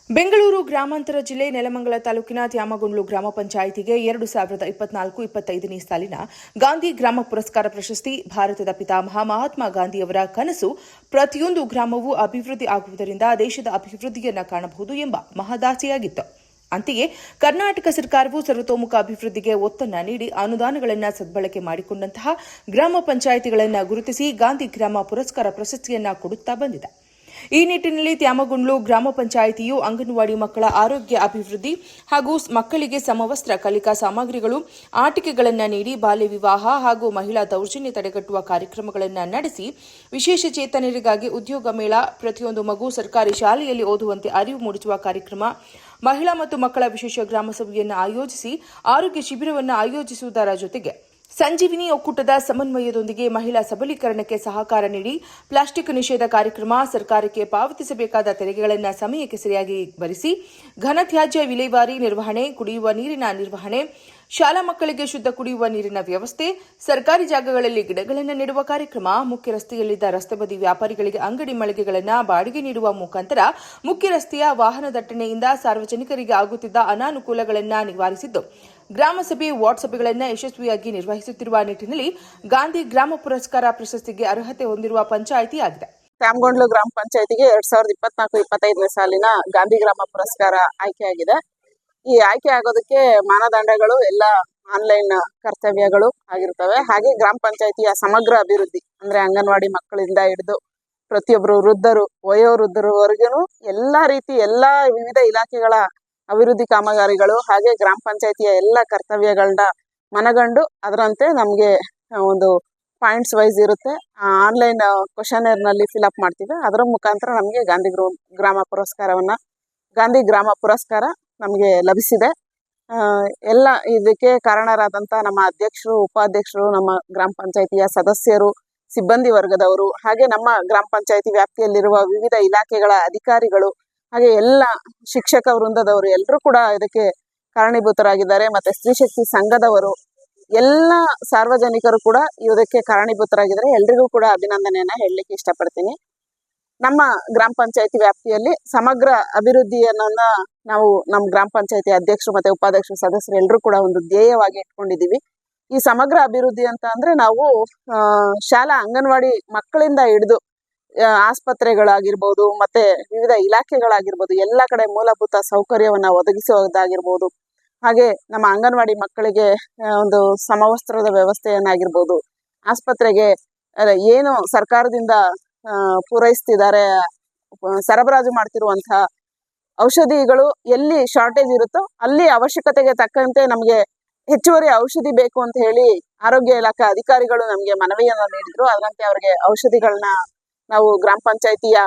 ಬೆಂಗಳೂರು ಗ್ರಾಮಾಂತರ ಜಿಲ್ಲೆ ನೆಲಮಂಗಲ ತಾಲೂಕಿನ ತ್ಯಾಮಗೊಂಡ್ಲು ಗ್ರಾಮ ಪಂಚಾಯಿತಿಗೆ 2024-25ನೇ ಸಾಲಿನ ಗಾಂಧಿ ಗ್ರಾಮ ಪುರಸ್ಕಾರ ಪ್ರಶಸ್ತಿ. ಭಾರತದ ಪಿತಾಮಹ ಮಹಾತ್ಮ ಗಾಂಧಿಯವರ ಕನಸು ಪ್ರತಿಯೊಂದು ಗ್ರಾಮವೂ ಅಭಿವೃದ್ಧಿ ಆಗುವುದರಿಂದ ದೇಶದ ಅಭಿವೃದ್ಧಿಯನ್ನು ಕಾಣಬಹುದು ಎಂಬ ಮಹದಾಸೆಯಾಗಿತ್ತು. ಅಂತೆಯೇ ಕರ್ನಾಟಕ ಸರ್ಕಾರವು ಸರ್ವತೋಮುಖ ಅಭಿವೃದ್ಧಿಗೆ ಒತ್ತನ್ನು ನೀಡಿ ಅನುದಾನಗಳನ್ನು ಸದ್ಬಳಕೆ ಮಾಡಿಕೊಂಡಂತಹ ಗ್ರಾಮ ಪಂಚಾಯಿತಿಗಳನ್ನು ಗುರುತಿಸಿ ಗಾಂಧಿ ಗ್ರಾಮ ಪುರಸ್ಕಾರ ಪ್ರಶಸ್ತಿಯನ್ನು ಕೊಡುತ್ತಾ ಬಂದಿದೆ. ಈ ನಿಟ್ಟಿನಲ್ಲಿ ತ್ಯಾಮಗೊಂಡ್ಲು ಗ್ರಾಮ ಪಂಚಾಯಿತಿಯು ಅಂಗನವಾಡಿ ಮಕ್ಕಳ ಆರೋಗ್ಯ ಅಭಿವೃದ್ಧಿ ಹಾಗೂ ಮಕ್ಕಳಿಗೆ ಸಮವಸ್ತ್ರ, ಕಲಿಕಾ ಸಾಮಗ್ರಿಗಳು, ಆಟಿಕೆಗಳನ್ನು ನೀಡಿ ಬಾಲ್ಯ ವಿವಾಹ ಹಾಗೂ ಮಹಿಳಾ ದೌರ್ಜನ್ಯ ತಡೆಗಟ್ಟುವ ಕಾರ್ಯಕ್ರಮಗಳನ್ನು ನಡೆಸಿ ವಿಶೇಷ ಚೇತನರಿಗಾಗಿ ಉದ್ಯೋಗ ಮೇಳ, ಪ್ರತಿಯೊಂದು ಮಗು ಸರ್ಕಾರಿ ಶಾಲೆಯಲ್ಲಿ ಓದುವಂತೆ ಅರಿವು ಮೂಡಿಸುವ ಕಾರ್ಯಕ್ರಮ, ಮಹಿಳಾ ಮತ್ತು ಮಕ್ಕಳ ವಿಶೇಷ ಗ್ರಾಮ ಸಭೆಯನ್ನು ಆಯೋಜಿಸಿ ಆರೋಗ್ಯ ಶಿಬಿರವನ್ನು ಆಯೋಜಿಸುವುದರ ಜೊತೆಗೆ ಸಂಜೀವಿನಿ ಒಕ್ಕೂಟದ ಸಮನ್ವಯದೊಂದಿಗೆ ಮಹಿಳಾ ಸಬಲೀಕರಣಕ್ಕೆ ಸಹಕಾರ ನೀಡಿ ಪ್ಲಾಸ್ಟಿಕ್ ನಿಷೇಧ ಕಾರ್ಯಕ್ರಮ, ಸರ್ಕಾರಕ್ಕೆ ಪಾವತಿಸಬೇಕಾದ ತೆರಿಗೆಗಳನ್ನು ಸಮಯಕ್ಕೆ ಸರಿಯಾಗಿ ಭರಿಸಿ ಘನತ್ಯಾಜ್ಯ ವಿಲೇವಾರಿ ನಿರ್ವಹಣೆ, ಕುಡಿಯುವ ನೀರಿನ ನಿರ್ವಹಣೆ, ಶಾಲಾ ಮಕ್ಕಳಿಗೆ ಶುದ್ಧ ಕುಡಿಯುವ ನೀರಿನ ವ್ಯವಸ್ಥೆ, ಸರ್ಕಾರಿ ಜಾಗಗಳಲ್ಲಿ ಗಿಡಗಳನ್ನು ನೆಡುವ ಕಾರ್ಯಕ್ರಮ, ಮುಖ್ಯ ರಸ್ತೆಯಲ್ಲಿದ್ದ ರಸ್ತೆ ಬದಿ ವ್ಯಾಪಾರಿಗಳಿಗೆ ಅಂಗಡಿ ಮಳಿಗೆಗಳನ್ನು ಬಾಡಿಗೆ ನೀಡುವ ಮುಖಾಂತರ ಮುಖ್ಯ ರಸ್ತೆಯ ವಾಹನ ದಟ್ಟಣೆಯಿಂದ ಸಾರ್ವಜನಿಕರಿಗೆ ಆಗುತ್ತಿದ್ದ ಅನಾನುಕೂಲಗಳನ್ನು ನಿವಾರಿಸಿದ್ದು, ಗ್ರಾಮ ಸಭೆ, ವಾರ್ಡ್ ಸಭೆಗಳನ್ನು ಯಶಸ್ವಿಯಾಗಿ ನಿರ್ವಹಿಸುತ್ತಿರುವ ನಿಟ್ಟಿನಲ್ಲಿ ಗಾಂಧಿ ಗ್ರಾಮ ಪುರಸ್ಕಾರ ಪ್ರಶಸ್ತಿಗೆ ಅರ್ಹತೆ ಹೊಂದಿರುವ ಪಂಚಾಯಿತಿಯಾಗಿದೆ. ತ್ಯಾಮಗೊಂಡ್ಲು ಗ್ರಾಮ ಪಂಚಾಯಿತಿಗೆ 2024-25ನೇ ಸಾಲಿನ ಗಾಂಧಿ ಗ್ರಾಮ ಪುರಸ್ಕಾರ ಆಯ್ಕೆಯಾಗಿದೆ. ಈ ಆಯ್ಕೆ ಆಗೋದಕ್ಕೆ ಮಾನದಂಡಗಳು ಎಲ್ಲ ಆನ್ಲೈನ್ ಕರ್ತವ್ಯಗಳು ಆಗಿರ್ತವೆ. ಹಾಗೆ ಗ್ರಾಮ ಪಂಚಾಯಿತಿಯ ಸಮಗ್ರ ಅಭಿವೃದ್ಧಿ ಅಂದ್ರೆ ಅಂಗನವಾಡಿ ಮಕ್ಕಳಿಂದ ಹಿಡಿದು ಪ್ರತಿಯೊಬ್ಬರು ವೃದ್ಧರು, ವಯೋವೃದ್ಧರವರೆಗೂ ಎಲ್ಲಾ ರೀತಿ ಎಲ್ಲಾ ವಿವಿಧ ಇಲಾಖೆಗಳ ಅಭಿವೃದ್ಧಿ ಕಾಮಗಾರಿಗಳು ಹಾಗೆ ಗ್ರಾಮ ಪಂಚಾಯಿತಿಯ ಎಲ್ಲ ಕರ್ತವ್ಯಗಳನ್ನ ಮನಗಂಡು ಅದರಂತೆ ನಮಗೆ ಒಂದು ಪಾಯಿಂಟ್ಸ್ ವೈಸ್ ಇರುತ್ತೆ. ಆನ್ಲೈನ್ ಕ್ವಶನರ್ ನಲ್ಲಿ ಫಿಲ್ ಅಪ್ ಮಾಡ್ತೀವಿ. ಅದರ ಮುಖಾಂತರ ನಮಗೆ ಗಾಂಧಿ ಗ್ರಾಮ ಪುರಸ್ಕಾರ ನಮಗೆ ಲಭಿಸಿದೆ. ಎಲ್ಲ ಇದಕ್ಕೆ ಕಾರಣರಾದಂತ ನಮ್ಮ ಅಧ್ಯಕ್ಷರು, ಉಪಾಧ್ಯಕ್ಷರು, ನಮ್ಮ ಗ್ರಾಮ ಪಂಚಾಯಿತಿಯ ಸದಸ್ಯರು, ಸಿಬ್ಬಂದಿ ವರ್ಗದವರು, ಹಾಗೆ ನಮ್ಮ ಗ್ರಾಮ ಪಂಚಾಯಿತಿ ವ್ಯಾಪ್ತಿಯಲ್ಲಿರುವ ವಿವಿಧ ಇಲಾಖೆಗಳ ಅಧಿಕಾರಿಗಳು, ಹಾಗೆ ಎಲ್ಲ ಶಿಕ್ಷಕ ವೃಂದದವರು ಎಲ್ಲರೂ ಕೂಡ ಇದಕ್ಕೆ ಕಾರಣೀಭೂತರಾಗಿದ್ದಾರೆ. ಮತ್ತೆ ಸ್ತ್ರೀ ಶಕ್ತಿ ಸಂಘದವರು, ಎಲ್ಲ ಸಾರ್ವಜನಿಕರು ಕೂಡ ಇದಕ್ಕೆ ಕಾರಣೀಭೂತರಾಗಿದ್ದಾರೆ. ಎಲ್ರಿಗೂ ಕೂಡ ಅಭಿನಂದನೆಯನ್ನ ಹೇಳಲಿಕ್ಕೆ ಇಷ್ಟಪಡ್ತೀನಿ. ನಮ್ಮ ಗ್ರಾಮ ಪಂಚಾಯಿತಿ ವ್ಯಾಪ್ತಿಯಲ್ಲಿ ಸಮಗ್ರ ಅಭಿವೃದ್ಧಿಯನ್ನ ನಾವು ನಮ್ಮ ಗ್ರಾಮ ಪಂಚಾಯಿತಿ ಅಧ್ಯಕ್ಷರು ಮತ್ತೆ ಉಪಾಧ್ಯಕ್ಷರು, ಸದಸ್ಯರು ಎಲ್ಲರೂ ಕೂಡ ಒಂದು ಧ್ಯೇಯವಾಗಿ ಇಟ್ಕೊಂಡಿದ್ದೀವಿ. ಈ ಸಮಗ್ರ ಅಭಿವೃದ್ಧಿ ಅಂತ ಅಂದ್ರೆ ನಾವು ಶಾಲಾ ಅಂಗನವಾಡಿ ಮಕ್ಕಳಿಂದ ಹಿಡಿದು ಆಸ್ಪತ್ರೆಗಳಾಗಿರ್ಬೋದು, ಮತ್ತೆ ವಿವಿಧ ಇಲಾಖೆಗಳಾಗಿರ್ಬೋದು, ಎಲ್ಲ ಕಡೆ ಮೂಲಭೂತ ಸೌಕರ್ಯವನ್ನ ಒದಗಿಸುವುದಾಗಿರ್ಬೋದು, ಹಾಗೆ ನಮ್ಮ ಅಂಗನವಾಡಿ ಮಕ್ಕಳಿಗೆ ಒಂದು ಸಮವಸ್ತ್ರದ ವ್ಯವಸ್ಥೆಯನ್ನಾಗಿರ್ಬೋದು, ಆಸ್ಪತ್ರೆಗೆ ಏನು ಸರ್ಕಾರದಿಂದ ಪೂರೈಸ್ತಿದ್ದಾರೆ, ಸರಬರಾಜು ಮಾಡ್ತಿರುವಂತಹ ಔಷಧಿಗಳು ಎಲ್ಲಿ ಶಾರ್ಟೇಜ್ ಇರುತ್ತೋ ಅಲ್ಲಿ ಅವಶ್ಯಕತೆಗೆ ತಕ್ಕಂತೆ ನಮಗೆ ಹೆಚ್ಚುವರಿ ಔಷಧಿ ಬೇಕು ಅಂತ ಹೇಳಿ ಆರೋಗ್ಯ ಇಲಾಖೆ ಅಧಿಕಾರಿಗಳು ನಮಗೆ ಮನವಿಯನ್ನ ನೀಡಿದ್ರು. ಅದರಂತೆ ಅವರಿಗೆ ಔಷಧಿಗಳನ್ನ ನಾವು ಗ್ರಾಮ ಪಂಚಾಯಿತಿಯ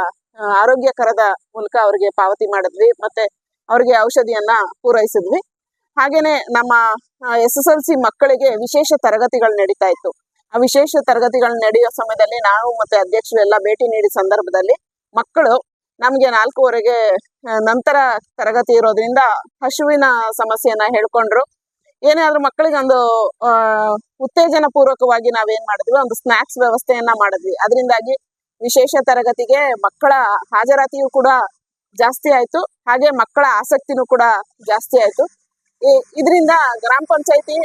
ಆರೋಗ್ಯ ಕರದ ಮೂಲಕ ಅವರಿಗೆ ಪಾವತಿ ಮಾಡಿದ್ವಿ, ಮತ್ತೆ ಅವರಿಗೆ ಔಷಧಿಯನ್ನ ಪೂರೈಸಿದ್ವಿ. ಹಾಗೇನೆ ನಮ್ಮ SSLC ಮಕ್ಕಳಿಗೆ ವಿಶೇಷ ತರಗತಿಗಳು ನಡೀತಾ ಇತ್ತು. ಆ ವಿಶೇಷ ತರಗತಿಗಳು ನಡೆಯೋ ಸಮಯದಲ್ಲಿ ನಾವು ಮತ್ತೆ ಅಧ್ಯಕ್ಷರು ಎಲ್ಲ ಭೇಟಿ ನೀಡಿದ ಸಂದರ್ಭದಲ್ಲಿ ಮಕ್ಕಳು ನಮ್ಗೆ 4:15 ನಂತರ ತರಗತಿ ಇರೋದ್ರಿಂದ ಹಸುವಿನ ಸಮಸ್ಯೆಯನ್ನ ಹೇಳ್ಕೊಂಡ್ರು. ಏನಾದ್ರೂ ಮಕ್ಕಳಿಗೆ ಒಂದು ಉತ್ತೇಜನ ಪೂರ್ವಕವಾಗಿ ನಾವೇನ್ ಮಾಡಿದ್ವಿ, ಒಂದು ಸ್ನಾಕ್ಸ್ ವ್ಯವಸ್ಥೆಯನ್ನ ಮಾಡಿದ್ವಿ. ಅದರಿಂದಾಗಿ ವಿಶೇಷ ತರಗತಿಗೆ ಮಕ್ಕಳ ಹಾಜರಾತಿಯೂ ಕೂಡ ಜಾಸ್ತಿ ಆಯ್ತು, ಹಾಗೆ ಮಕ್ಕಳ ಆಸಕ್ತಿನೂ ಕೂಡ ಜಾಸ್ತಿ ಆಯ್ತು. ಇದರಿಂದ ಗ್ರಾಮ ಪಂಚಾಯಿತಿ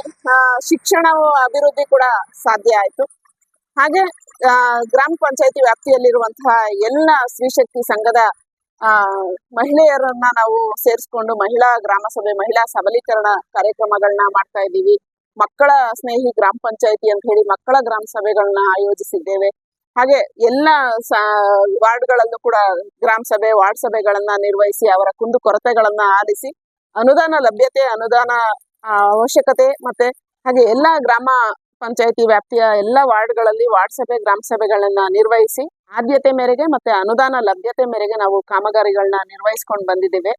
ಶಿಕ್ಷಣ ಅಭಿವೃದ್ಧಿ ಕೂಡ ಸಾಧ್ಯ ಆಯ್ತು. ಹಾಗೆ ಗ್ರಾಮ ಪಂಚಾಯಿತಿ ವ್ಯಾಪ್ತಿಯಲ್ಲಿರುವಂತಹ ಎಲ್ಲ ಸ್ತ್ರೀ ಶಕ್ತಿ ಸಂಘದ ಮಹಿಳೆಯರನ್ನ ನಾವು ಸೇರಿಸ್ಕೊಂಡು ಮಹಿಳಾ ಗ್ರಾಮ ಸಭೆ, ಮಹಿಳಾ ಸಬಲೀಕರಣ ಕಾರ್ಯಕ್ರಮಗಳನ್ನ ಮಾಡ್ತಾ ಇದ್ದೀವಿ. ಮಕ್ಕಳ ಸ್ನೇಹಿ ಗ್ರಾಮ ಪಂಚಾಯಿತಿ ಅಂತ ಹೇಳಿ ಮಕ್ಕಳ ಗ್ರಾಮ ಸಭೆಗಳನ್ನ ಆಯೋಜಿಸಿದ್ದೇವೆ. ಹಾಗೆ ಎಲ್ಲ ವಾರ್ಡ್ಗಳಲ್ಲೂ ಕೂಡ ಗ್ರಾಮ ಸಭೆ, ವಾರ್ಡ್ ಸಭೆಗಳನ್ನ ನಿರ್ವಹಿಸಿ ಅವರ ಕುಂದು ಕೊರತೆಗಳನ್ನ ಆಲಿಸಿ ಅನುದಾನ ಲಭ್ಯತೆ, ಅನುದಾನ ಅವಶ್ಯಕತೆ, ಮತ್ತೆ ಹಾಗೆ ಎಲ್ಲ ಗ್ರಾಮ ಪಂಚಾಯಿತಿ ವ್ಯಾಪ್ತಿಯ ಎಲ್ಲ ವಾರ್ಡ್ಗಳಲ್ಲಿ ವಾರ್ಡ್ ಸಭೆ, ಗ್ರಾಮ ಸಭೆಗಳನ್ನ ನಿರ್ವಹಿಸಿ ಆದ್ಯತೆ ಮೇರೆಗೆ ಮತ್ತೆ ಅನುದಾನ ಲಭ್ಯತೆ ಮೇರೆಗೆ ನಾವು ಕಾಮಗಾರಿಗಳನ್ನ ನಿರ್ವಹಿಸ್ಕೊಂಡು ಬಂದಿದ್ದೇವೆ.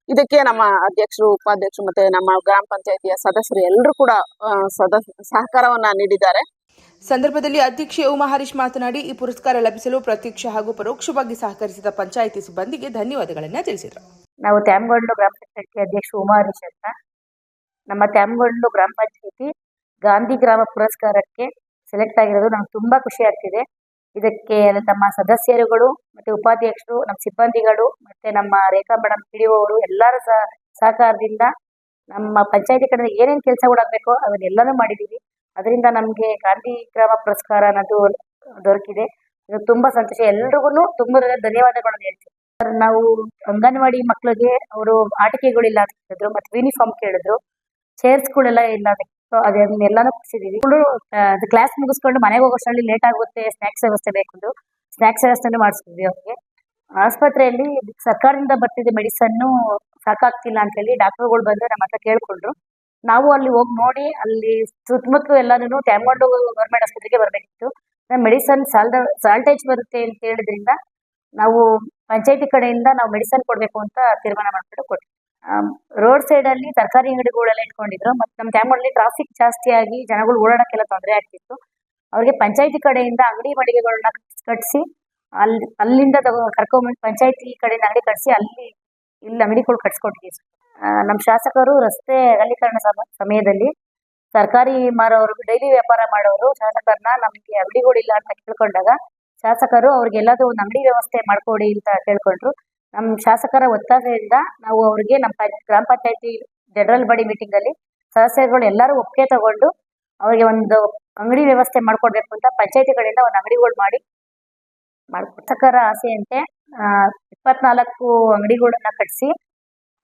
ಇದಕ್ಕೆ ನಮ್ಮ ಅಧ್ಯಕ್ಷರು, ಉಪಾಧ್ಯಕ್ಷರು ಮತ್ತೆ ನಮ್ಮ ಗ್ರಾಮ ಪಂಚಾಯಿತಿಯ ಸದಸ್ಯರು ಎಲ್ಲರೂ ಕೂಡ ಸಹಕಾರವನ್ನ ನೀಡಿದ್ದಾರೆ. ಸಂದರ್ಭದಲ್ಲಿ ಅಧ್ಯಕ್ಷೆ ಉಮಾ ಹರೀಶ್ ಮಾತನಾಡಿ, ಈ ಪುರಸ್ಕಾರ ಲಭಿಸಲು ಪ್ರತ್ಯಕ್ಷ ಹಾಗೂ ಪರೋಕ್ಷವಾಗಿ ಸಹಕರಿಸಿದ ಪಂಚಾಯಿತಿ ಸಿಬ್ಬಂದಿಗೆ ಧನ್ಯವಾದಗಳನ್ನು ತಿಳಿಸಿದರು. ನಾವು ತ್ಯಾಮಗೊಂಡ್ಲು ಗ್ರಾಮ ಪಂಚಾಯಿತಿ ಅಧ್ಯಕ್ಷರು ಉಮಾ ಹರೀಶ್ ಅಂತ. ನಮ್ಮ ತ್ಯಾಮಗೊಂಡ್ಲು ಗ್ರಾಮ ಪಂಚಾಯಿತಿ ಗಾಂಧಿ ಗ್ರಾಮ ಪುರಸ್ಕಾರಕ್ಕೆ ಸೆಲೆಕ್ಟ್ ಆಗಿರೋದು ನಮ್ಗೆ ತುಂಬಾ ಖುಷಿ ಆಗ್ತಿದೆ. ಇದಕ್ಕೆ ತಮ್ಮ ಸದಸ್ಯರುಗಳು ಮತ್ತೆ ಉಪಾಧ್ಯಕ್ಷರು, ನಮ್ಮ ಸಿಬ್ಬಂದಿಗಳು ಮತ್ತೆ ನಮ್ಮ ರೇಖಾ ಮೇಡಮ್ PDO ಅವರು ಎಲ್ಲರ ಸಹಕಾರದಿಂದ ನಮ್ಮ ಪಂಚಾಯತಿ ಕಡೆ ಏನೇನು ಕೆಲಸಗಳಾಗಬೇಕೋ ಅದನ್ನೆಲ್ಲನೂ ಮಾಡಿದ್ದೀವಿ. ಅದರಿಂದ ನಮಗೆ ಗಾಂಧಿ ಗ್ರಾಮ ಪುರಸ್ಕಾರ ಅನ್ನೋದು ದೊರಕಿದೆ. ಇದು ತುಂಬಾ ಸಂತೋಷ. ಎಲ್ರಿಗೂ ತುಂಬಾ ಧನ್ಯವಾದಗಳನ್ನು ಹೇಳ್ತೀನಿ. ನಾವು ಅಂಗನವಾಡಿ ಮಕ್ಕಳಿಗೆ ಅವರು ಆಟಿಕೆಗಳಿಲ್ಲ ಅಂತ ಹೇಳಿದ್ರು, ಮತ್ತೆ ಯೂನಿಫಾರ್ಮ್ ಕೇಳಿದ್ರು, ಚೇರ್ಸ್ಗಳೆಲ್ಲ ಇಲ್ಲ ಅದನ್ನೆಲ್ಲಾನು ಕೊಡಿಸಿದೀವಿ. ಕ್ಲಾಸ್ ಮುಗಿಸ್ಕೊಂಡು ಮನೆಗೆ ಹೋಗೋಷ್ಟರಲ್ಲಿ ಲೇಟ್ ಆಗುತ್ತೆ, ಸ್ನಾಕ್ಸ್ ವ್ಯವಸ್ಥೆ ಬೇಕು, ಸ್ನಾಕ್ಸ್ ವ್ಯವಸ್ಥೆನೂ ಮಾಡಿಸಿದ್ವಿ ಅವ್ರಿಗೆ. ಆಸ್ಪತ್ರೆಯಲ್ಲಿ ಸರ್ಕಾರದಿಂದ ಬರ್ತಿದ್ದ ಮೆಡಿಸನ್ನು ಸಾಕಾಗ್ತಿಲ್ಲ ಅಂತ ಹೇಳಿ ಡಾಕ್ಟರ್ಗಳು ಬಂದು ನಮ್ಮ ಹತ್ರ ಕೇಳ್ಕೊಂಡ್ರು. ನಾವು ಅಲ್ಲಿ ಹೋಗಿ ನೋಡಿ ಅಲ್ಲಿ ಸುತ್ತಮುತ್ತಲು ಎಲ್ಲಾನು ತ್ಯಾಮಗೊಂಡು ಗೌರ್ಮೆಂಟ್ ಆಸ್ಪತ್ರೆಗೆ ಬರಬೇಕಿತ್ತು. ಮೆಡಿಸನ್ ಸಾಲ್ಟೇಜ್ ಬರುತ್ತೆ ಅಂತ ಹೇಳಿದ್ರಿಂದ ನಾವು ಪಂಚಾಯತಿ ಕಡೆಯಿಂದ ನಾವು ಮೆಡಿಸನ್ ಕೊಡಬೇಕು ಅಂತ ತೀರ್ಮಾನ ಮಾಡ್ಕೊಂಡು ಕೊಟ್ವಿ. ರೋಡ್ ಸೈಡ್ ಅಲ್ಲಿ ತರಕಾರಿ ಅಂಗಡಿಗಳೆಲ್ಲ ಇಟ್ಕೊಂಡಿದ್ರು. ಮತ್ತೆ ನಮ್ಮ ತ್ಯಾಮಗೊಂಡಲ್ಲಿ ಟ್ರಾಫಿಕ್ ಜಾಸ್ತಿ ಆಗಿ ಜನಗಳು ಓಡಾಡಕ್ಕೆಲ್ಲ ತೊಂದರೆ ಆಗ್ತಿತ್ತು. ಅವ್ರಿಗೆ ಪಂಚಾಯತಿ ಕಡೆಯಿಂದ ಅಂಗಡಿ ಮಳಿಗೆಗಳನ್ನ ಕಟ್ಟಿಸಿ ಅಲ್ಲಿಂದ ಕರ್ಕೊಂಡ್ಬಂದು ಪಂಚಾಯತಿ ಕಡೆಯಿಂದ ಅಂಗಡಿ ಕಟ್ಟಿಸಿ ಇಲ್ಲಿ ಅಂಗಡಿಗಳು ಕಟ್ಸ್ಕೊಟ್ಟಿದ್ದೀವಿ. ನಮ್ಮ ಶಾಸಕರು ರಸ್ತೆ ಅಗಲೀಕರಣ ಸಮಯದಲ್ಲಿ ತರಕಾರಿ ಮಾರೋರು, ಡೈಲಿ ವ್ಯಾಪಾರ ಮಾಡೋರು ಶಾಸಕರನ್ನ ನಮಗೆ ಅಂಗಡಿಗಳಿಲ್ಲ ಅಂತ ಕೇಳ್ಕೊಂಡಾಗ ಶಾಸಕರು ಅವ್ರಿಗೆಲ್ಲದೂ ಒಂದು ಅಂಗಡಿ ವ್ಯವಸ್ಥೆ ಮಾಡ್ಕೊಡಿ ಅಂತ ಕೇಳ್ಕೊಂಡ್ರು. ನಮ್ಮ ಶಾಸಕರ ಒತ್ತಾಸೆಯಿಂದ ನಾವು ಅವ್ರಿಗೆ ನಮ್ಮ ಗ್ರಾಮ ಪಂಚಾಯತಿ ಜನರಲ್ ಬಾಡಿ ಮೀಟಿಂಗ್ ಅಲ್ಲಿ ಸದಸ್ಯರುಗಳು ಎಲ್ಲರೂ ಒಪ್ಪಿಗೆ ತಗೊಂಡು ಅವ್ರಿಗೆ ಒಂದು ಅಂಗಡಿ ವ್ಯವಸ್ಥೆ ಮಾಡ್ಕೊಡ್ಬೇಕು ಅಂತ ಪಂಚಾಯತಿ ಕಡೆಯಿಂದ ಒಂದು ಅಂಗಡಿಗಳು ಮಾಡಿ ಶಾಸಕರ ಆಸೆಯಂತೆ 24 ಅಂಗಡಿಗಳನ್ನ ಕಟ್ಟಿಸಿ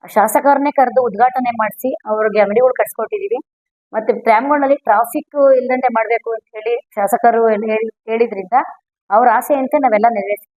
ಶಾಸಕರನ್ನೇ ಕರೆದು ಉದ್ಘಾಟನೆ ಮಾಡಿಸಿ ಅವ್ರಿಗೆ ಅಂಗಡಿಗಳು ಕಟ್ಸ್ಕೊಟ್ಟಿದೀವಿ. ಮತ್ತೆ ತ್ಯಾಮಗೊಂಡಲ್ಲಿ ಟ್ರಾಫಿಕ್ ಇಲ್ಲದಂತೆ ಮಾಡಬೇಕು ಅಂತ ಹೇಳಿ ಶಾಸಕರು ಹೇಳಿದ್ರಿಂದ ಅವ್ರ ಆಸೆಯಂತೆ ನಾವೆಲ್ಲ ನೆರವೇರಿಸ್ತೀವಿ.